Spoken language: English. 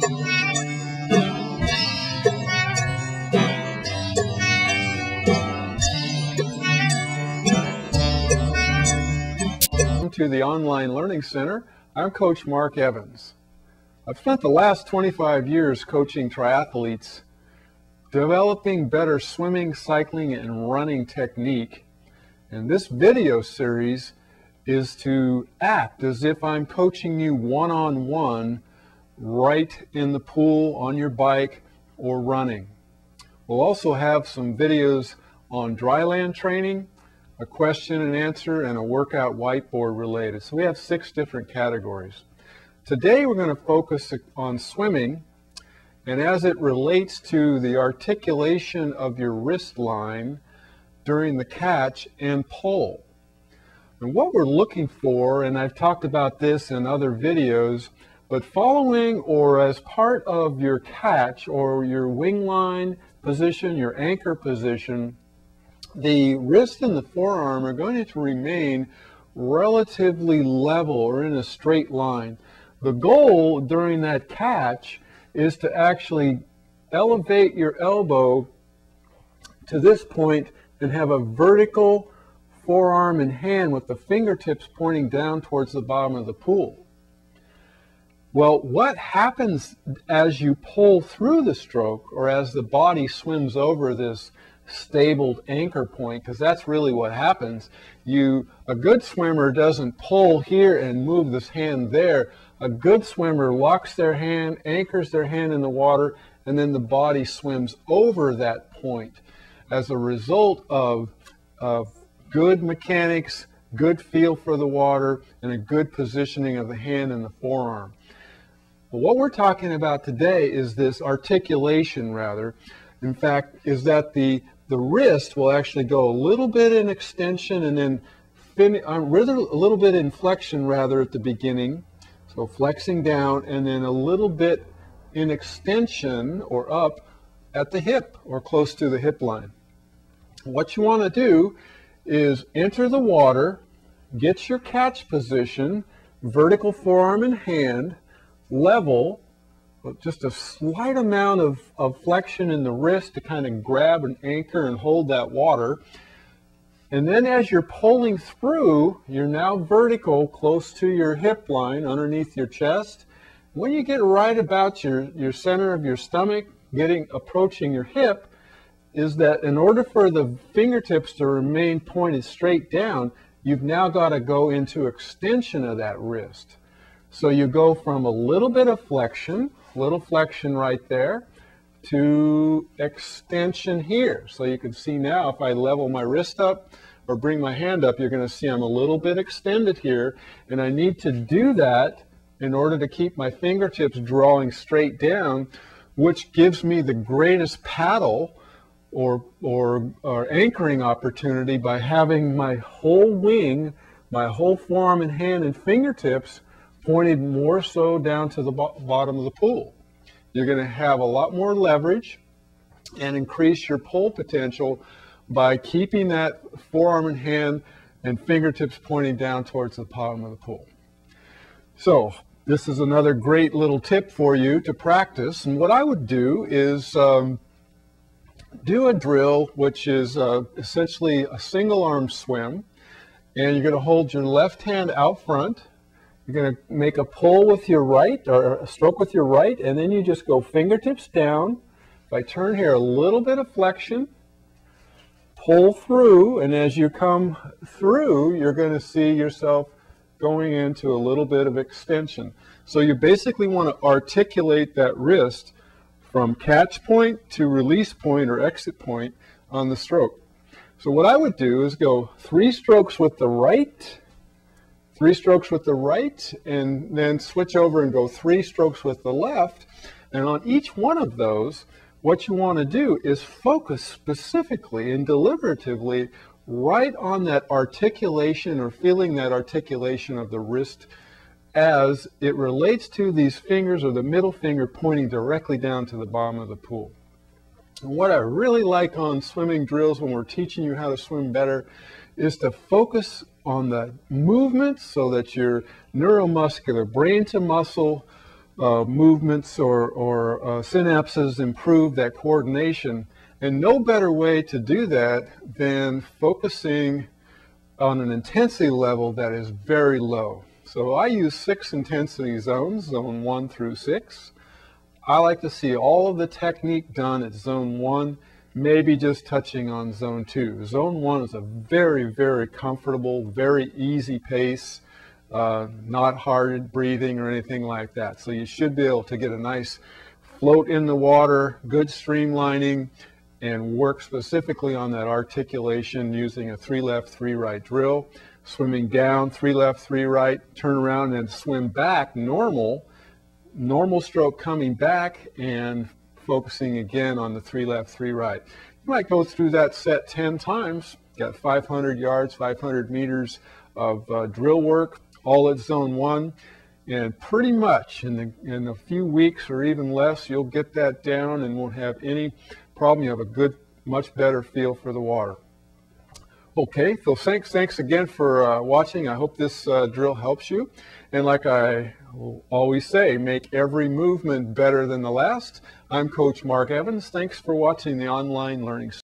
To the Online Learning Center. I'm Coach Mark Evans. I've spent the last 25 years coaching triathletes, developing better swimming, cycling, and running technique. And this video series is to act as if I'm coaching you one-on-one right in the pool, on your bike, or running. We'll also have some videos on dryland training, a question and answer, and a workout whiteboard related. So we have 6 different categories. Today we're going to focus on swimming, and as it relates to the articulation of your wrist line during the catch and pull. And what we're looking for, and I've talked about this in other videos, but following or as part of your catch or your wing line position, your anchor position, the wrist and the forearm are going to remain relatively level or in a straight line. The goal during that catch is to actually elevate your elbow to this point and have a vertical forearm and hand with the fingertips pointing down towards the bottom of the pool. Well, what happens as you pull through the stroke or as the body swims over this stabled anchor point, because that's really what happens. A good swimmer doesn't pull here and move this hand there. A good swimmer locks their hand, anchors their hand in the water, and then the body swims over that point as a result of good mechanics, good feel for the water, and a good positioning of the hand and the forearm. But what we're talking about today is this articulation, rather. In fact, is that the wrist will actually go a little bit in extension and then a little bit in flexion rather at the beginning, so flexing down, and then a little bit in extension or up at the hip or close to the hip line. What you want to do is enter the water, get your catch position, vertical forearm and hand, level, with just a slight amount of flexion in the wrist to kind of grab and anchor and hold that water. And then as you're pulling through, you're now vertical close to your hip line underneath your chest. When you get right about your center of your stomach, approaching your hip, is that in order for the fingertips to remain pointed straight down, you've now got to go into extension of that wrist. So you go from a little bit of flexion, right there, to extension here. So you can see now if I level my wrist up or bring my hand up, you're going to see I'm a little bit extended here, and I need to do that in order to keep my fingertips drawing straight down, which gives me the greatest paddle or anchoring opportunity by having my whole wing, my whole forearm and hand and fingertips pointed more so down to the bottom of the pool. You're going to have a lot more leverage and increase your pull potential by keeping that forearm and hand and fingertips pointing down towards the bottom of the pool. So this is another great little tip for you to practice. And what I would do is do a drill, which is essentially a single arm swim. And you're going to hold your left hand out front. You're going to make a pull with your right, or a stroke with your right, and then you just go fingertips down. If I turn here, a little bit of flexion, pull through, and as you come through, you're going to see yourself going into a little bit of extension. So you basically want to articulate that wrist from catch point to release point or exit point on the stroke. So what I would do is go 3 strokes with the right, 3 strokes with the right, and then switch over and go 3 strokes with the left. And on each one of those, what you want to do is focus specifically and deliberatively right on that articulation or feeling that articulation of the wrist as it relates to these fingers or the middle finger pointing directly down to the bottom of the pool. And what I really like on swimming drills when we're teaching you how to swim better is to focus on the movement so that your neuromuscular, brain to muscle movements or synapses improve, that coordination. And no better way to do that than focusing on an intensity level that is very low. So I use 6 intensity zones, zone 1 through 6. I like to see all of the technique done at zone 1, maybe just touching on zone 2. Zone 1 is a very, very comfortable, very easy pace, not hard breathing or anything like that. So you should be able to get a nice float in the water, good streamlining, and work specifically on that articulation using a 3 left, 3 right drill. Swimming down, 3 left, 3 right, turn around and swim back, normal stroke coming back and focusing again on the 3 left, 3 right. You might go through that set 10 times, got 500 yards, 500 meters of drill work, all at zone 1. And pretty much in a few weeks or even less, you'll get that down and won't have any problem. You have a good, much better feel for the water. Okay, so thanks again for watching. I hope this drill helps you. And like I always say, make every movement better than the last. I'm Coach Mark Evans. Thanks for watching the Online Learning Center.